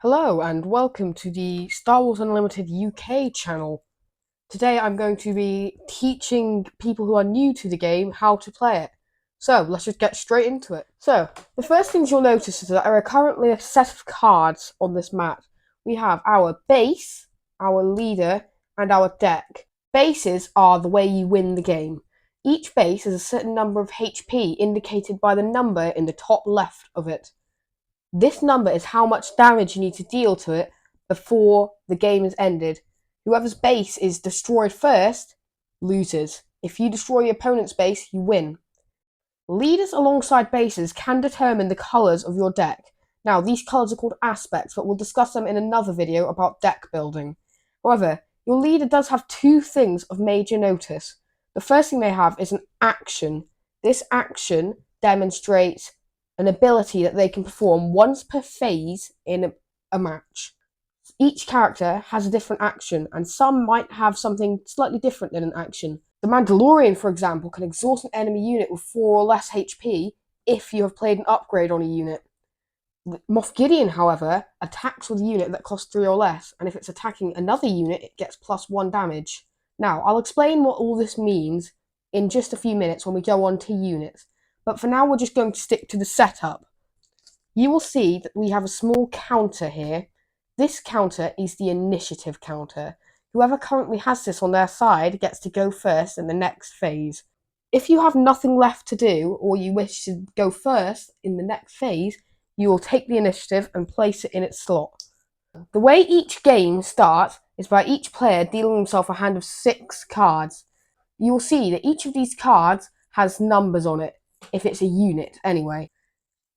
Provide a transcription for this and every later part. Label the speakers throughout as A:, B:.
A: Hello and welcome to the Star Wars Unlimited UK channel. Today I'm going to be teaching people who are new to the game how to play it. So let's just get straight into it. So the first things you'll notice is that there are currently a set of cards on this map. We have our base, our leader, and our deck. Bases are the way you win the game. Each base has a certain number of HP indicated by the number in the top left of it. This number is how much damage you need to deal to it before the game is ended. Whoever's base is destroyed first loses. If you destroy your opponent's base, you win. Leaders alongside bases can determine the colours of your deck. Now, these colours are called aspects, but we'll discuss them in another video about deck building. However, your leader does have two things of major notice. The first thing they have is an action. This action demonstrates an ability that they can perform once per phase in a match. Each character has a different action, and some might have something slightly different than an action. The Mandalorian, for example, can exhaust an enemy unit with 4 or less HP if you have played an upgrade on a unit. Moff Gideon, however, attacks with a unit that costs 3 or less, and if it's attacking another unit, it gets +1 damage. Now, I'll explain what all this means in just a few minutes when we go on to units, but for now we're just going to stick to the setup. You will see that we have a small counter here. This counter is the initiative counter. Whoever currently has this on their side gets to go first in the next phase. If you have nothing left to do, or you wish to go first in the next phase, you will take the initiative and place it in its slot. The way each game starts is by each player dealing himself a hand of 6 cards. You will see that each of these cards has numbers on it, if it's a unit anyway.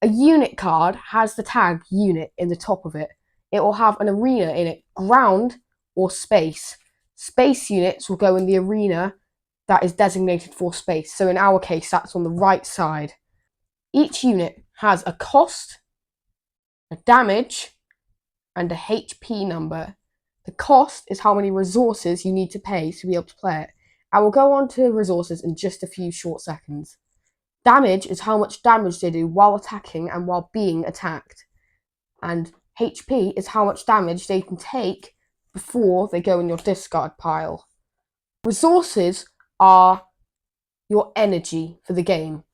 A: A unit card has the tag unit in the top of it. It will have an arena in it, ground or space. Space units will go in the arena that is designated for space. So in our case, that's on the right side. Each unit has a cost, a damage, and a HP number. The cost is how many resources you need to pay to be able to play it. I will go on to resources in just a few short seconds. Damage is how much damage they do while attacking and while being attacked. And HP is how much damage they can take before they go in your discard pile. Resources are your energy for the game.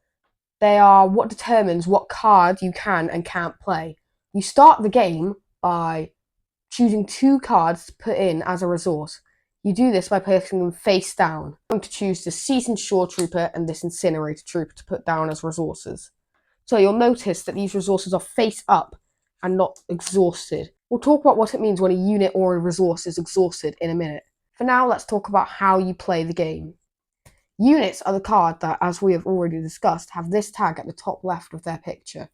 A: They are what determines what card you can and can't play. You start the game by choosing 2 cards to put in as a resource. You do this by placing them face down. I'm going to choose the Seasoned Shore Trooper and this Incinerator Trooper to put down as resources. So you'll notice that these resources are face up and not exhausted. We'll talk about what it means when a unit or a resource is exhausted in a minute. For now, let's talk about how you play the game. Units are the card that, as we have already discussed, have this tag at the top left of their picture.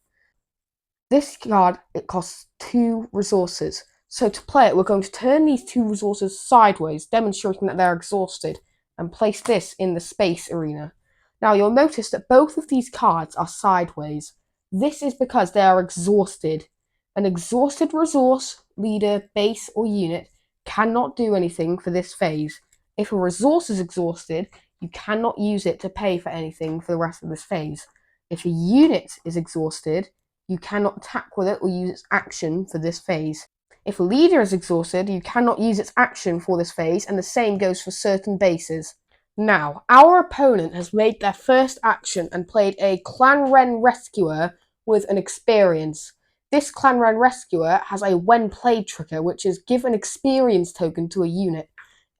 A: This card, it costs 2 resources. So to play it, we're going to turn these 2 resources sideways, demonstrating that they're exhausted, and place this in the space arena. Now you'll notice that both of these cards are sideways. This is because they are exhausted. An exhausted resource, leader, base, or unit cannot do anything for this phase. If a resource is exhausted, you cannot use it to pay for anything for the rest of this phase. If a unit is exhausted, you cannot attack with it or use its action for this phase. If a leader is exhausted, you cannot use its action for this phase, and the same goes for certain bases. Now, our opponent has made their first action and played a Clan Wren Rescuer with an experience. This Clan Wren Rescuer has a when played trigger, which is give an experience token to a unit.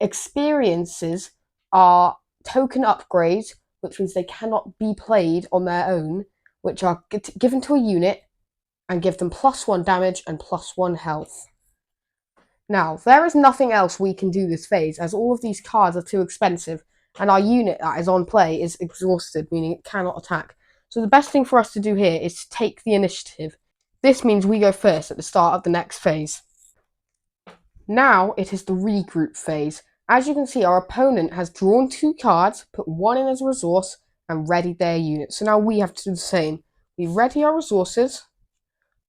A: Experiences are token upgrades, which means they cannot be played on their own, which are given to a unit and give them +1 damage and +1 health. Now, there is nothing else we can do this phase, as all of these cards are too expensive, and our unit that is on play is exhausted, meaning it cannot attack. So the best thing for us to do here is to take the initiative. This means we go first at the start of the next phase. Now it is the regroup phase. As you can see, our opponent has drawn 2 cards, put 1 in as a resource, and readied their unit. So now we have to do the same. We ready our resources,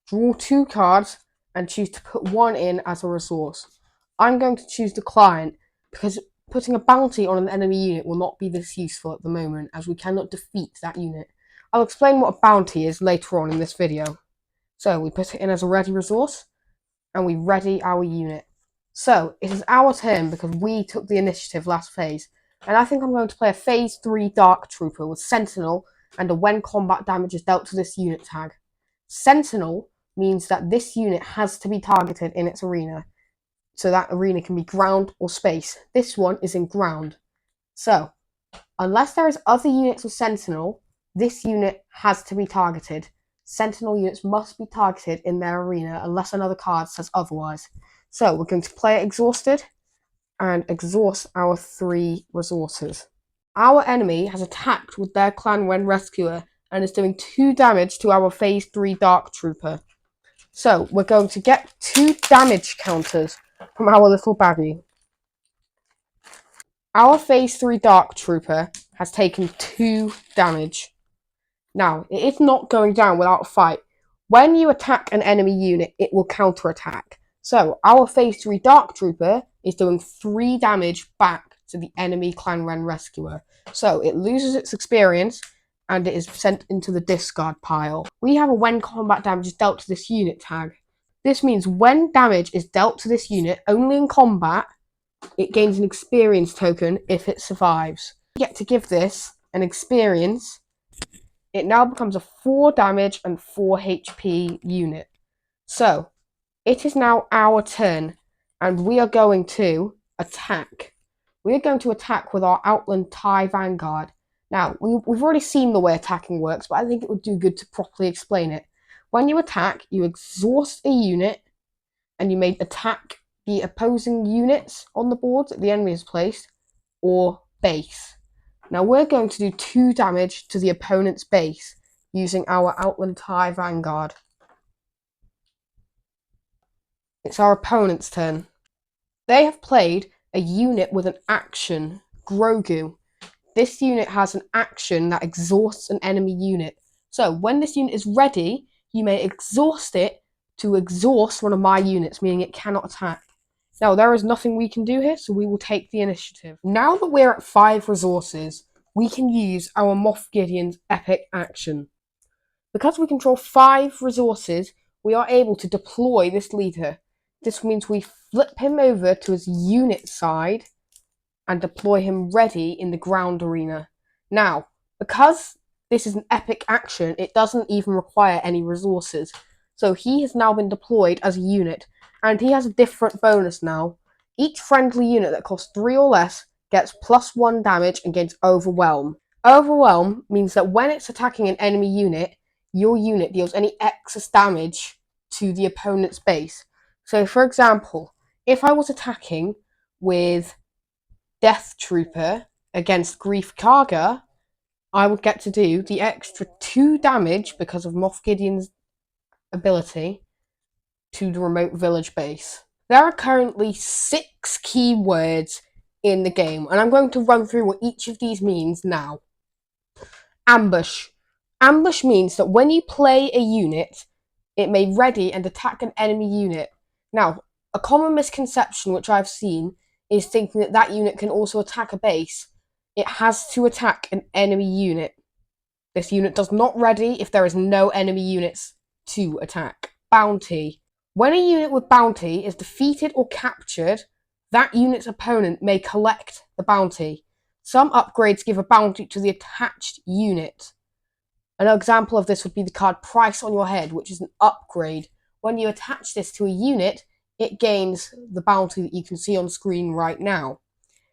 A: draw 2 cards, and choose to put 1 in as a resource. I'm going to choose the client because putting a bounty on an enemy unit will not be this useful at the moment, as we cannot defeat that unit. I'll explain what a bounty is later on in this video. So we put it in as a ready resource, and we ready our unit. So it is our turn because we took the initiative last phase, and I think I'm going to play a phase 3 Dark Trooper with Sentinel and a when combat damage is dealt to this unit tag. Sentinel means that this unit has to be targeted in its arena, so that arena can be ground or space. This one is in ground. So, unless there is other units with Sentinel, this unit has to be targeted. Sentinel units must be targeted in their arena unless another card says otherwise. So we're going to play Exhausted and exhaust our 3 resources. Our enemy has attacked with their Clan Ren Rescuer and is doing 2 damage to our phase 3 Dark Trooper. So we're going to get 2 damage counters from our little baggie. Our phase 3 Dark Trooper has taken 2 damage. Now, it is not going down without a fight. When you attack an enemy unit, it will counterattack. So, our phase 3 Dark Trooper is doing 3 damage back to the enemy Clan Ren Rescuer. So, it loses its experience and it is sent into the discard pile. We have a when combat damage is dealt to this unit tag. This means when damage is dealt to this unit only in combat, it gains an experience token if it survives. You get to give this an experience. It now becomes a 4 damage and 4 HP unit. So, it is now our turn, and we are going to attack. We are going to attack with our Outland TIE Vanguard. Now, we've already seen the way attacking works, but I think it would do good to properly explain it. When you attack, you exhaust a unit, and you may attack the opposing units on the board that the enemy has placed, or base. Now we're going to do 2 damage to the opponent's base using our Outland TIE Vanguard. It's our opponent's turn. They have played a unit with an action, Grogu. This unit has an action that exhausts an enemy unit. So when this unit is ready, you may exhaust it to exhaust one of my units, meaning it cannot attack. Now, there is nothing we can do here, so we will take the initiative. Now that we're at 5 resources, we can use our Moff Gideon's epic action. Because we control 5 resources, we are able to deploy this leader. This means we flip him over to his unit side and deploy him ready in the ground arena. Now, because this is an epic action, it doesn't even require any resources. So he has now been deployed as a unit, and he has a different bonus now. Each friendly unit that costs 3 or less gets +1 damage and gains Overwhelm. Overwhelm means that when it's attacking an enemy unit, your unit deals any excess damage to the opponent's base. So, for example, if I was attacking with Death Trooper against Greef Karga, I would get to do the extra 2 damage because of Moff Gideon's ability to the remote village base. There are currently 6 keywords in the game, and I'm going to run through what each of these means now. Ambush. Ambush means that when you play a unit, it may ready and attack an enemy unit. Now, a common misconception which I've seen is thinking that that unit can also attack a base. It has to attack an enemy unit. This unit does not ready if there is no enemy units to attack. Bounty. When a unit with bounty is defeated or captured, that unit's opponent may collect the bounty. Some upgrades give a bounty to the attached unit. An example of this would be the card Price on Your Head, which is an upgrade. When you attach this to a unit, it gains the bounty that you can see on screen right now.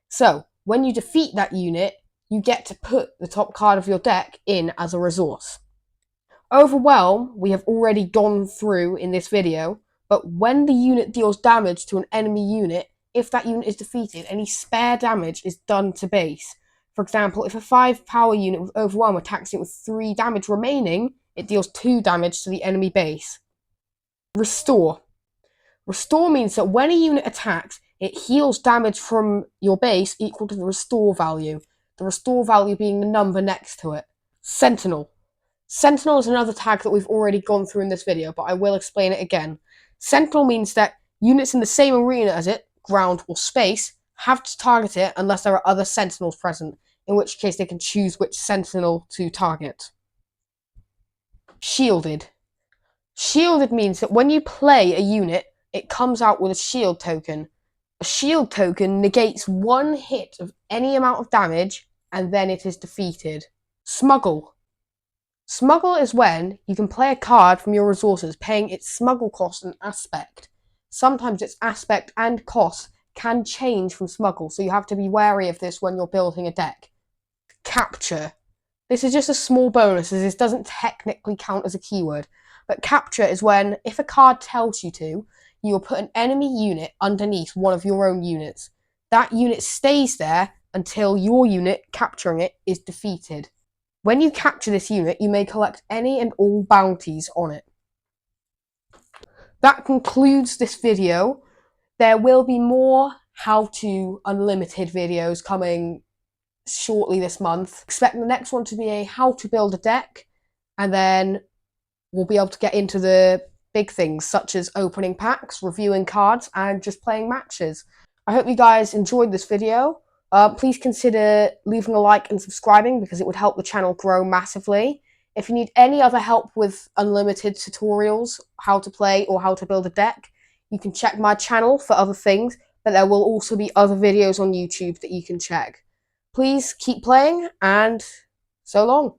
A: So, when you defeat that unit, you get to put the top card of your deck in as a resource. Overwhelm, we have already gone through in this video, but when the unit deals damage to an enemy unit, if that unit is defeated, any spare damage is done to base. For example, if a 5 power unit with Overwhelm attacks it with 3 damage remaining, it deals 2 damage to the enemy base. Restore. Restore means that when a unit attacks, it heals damage from your base equal to the restore value. The restore value being the number next to it. Sentinel. Sentinel is another tag that we've already gone through in this video, but I will explain it again. Sentinel means that units in the same arena as it, ground or space, have to target it unless there are other sentinels present, in which case they can choose which sentinel to target. Shielded. Shielded means that when you play a unit, it comes out with a shield token. A shield token negates one hit of any amount of damage, and then it is defeated. Smuggle. Smuggle is when you can play a card from your resources, paying its smuggle cost and aspect. Sometimes its aspect and cost can change from smuggle, so you have to be wary of this when you're building a deck. Capture. This is just a small bonus, as this doesn't technically count as a keyword, but capture is when, if a card tells you to, you will put an enemy unit underneath one of your own units. That unit stays there until your unit capturing it is defeated. When you capture this unit, you may collect any and all bounties on it. That concludes this video. There will be more How to Unlimited videos coming shortly this month. Expect the next one to be a how to build a deck, and then we'll be able to get into the big things such as opening packs, reviewing cards, and just playing matches. I hope you guys enjoyed this video. Please consider leaving a like and subscribing because it would help the channel grow massively. If you need any other help with unlimited tutorials, how to play or how to build a deck, you can check my channel for other things, but there will also be other videos on YouTube that you can check. Please keep playing, and so long.